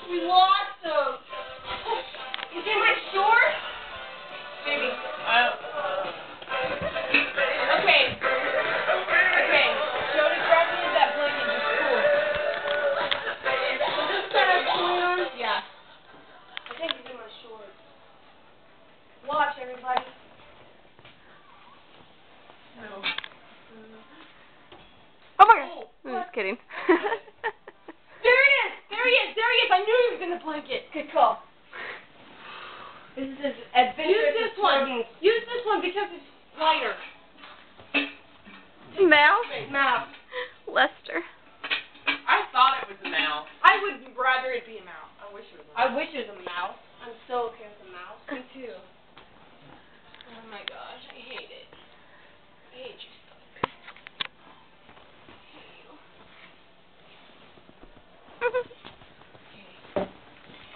We lost him. Is it my short? Maybe. Okay. Okay. Jody, grab me that blanket. Just cool. Is this kind of cool? Yeah. I think it's in my shorts. Watch, everybody. No. Oh my gosh. I'm just kidding. There he is! There he is! There he is! I knew he was in the blanket. Good call. This is adventurous. Use this one. Use this one because it's lighter. Mouse? Mouse. Lester. I thought it was a mouse. I would rather it be a mouse. I wish it was a I mouse. wish it was a mouse. I'm so okay with a mouse. Me too. Oh my gosh, I hate it. I hate you so.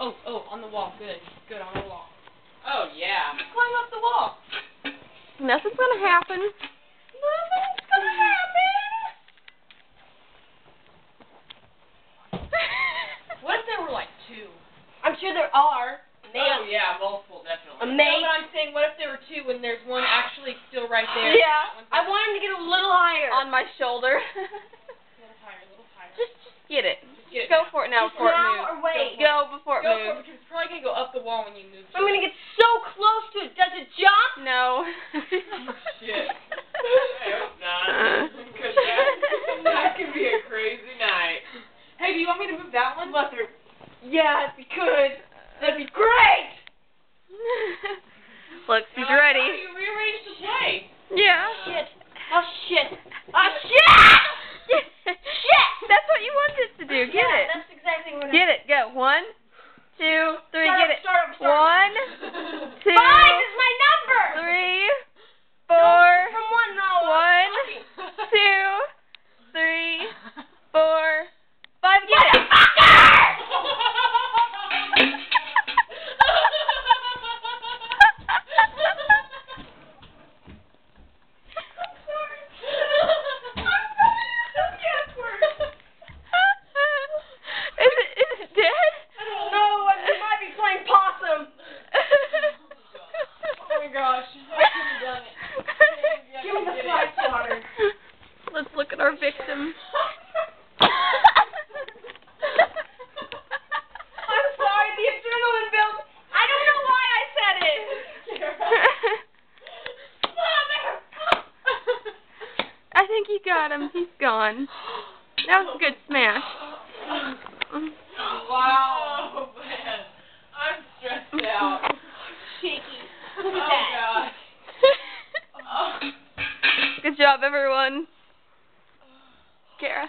Oh, on the wall. Good. Good, on the wall. Oh, yeah. Climb up the wall. Nothing's gonna happen. Nothing's gonna happen. What if there were like two? I'm sure there are. Oh, yeah, multiple, definitely. A mate. No, but I'm saying, what if there were two and there's one actually still right there? Yeah. I want him to get a little higher. On my shoulder. A little higher, a little higher. Just get it. Get it Go now. for it now Just before it now moves. or wait? Go before it Go for it, moves. because it's probably going to go up the wall when you move. I'm gonna get so close to it. Does it jump? No. Shit. I hope not. Because that could be a crazy night. Hey, do you want me to move that one? Lester. Yeah, if you could. That'd be great. Looks, he's No, I ready. thought you rearranged the play. Yeah. Shit. Oh shit. Oh shit! Shit! That's what you wanted to do. Get Yeah, it. that's exactly what Get it. Go. 1, 2, 3. Start Get over, it. start over, start over. 1, 2, 5 is my number! 3, 4. From 1 now. 1, 2, 3, 4, 5. Get it. Is it dead? I don't know. We might be playing possum. Oh my gosh. I could have done it. Give me the fly swatter. Let's look at our victim. I'm sorry, the adrenaline built. I don't know why I said it. I think he got him. He's gone. That was a good smash. Wow. Oh, man. I'm stressed out. Shaky. Oh, Look at that. gosh. Oh. Good job, everyone. Kara.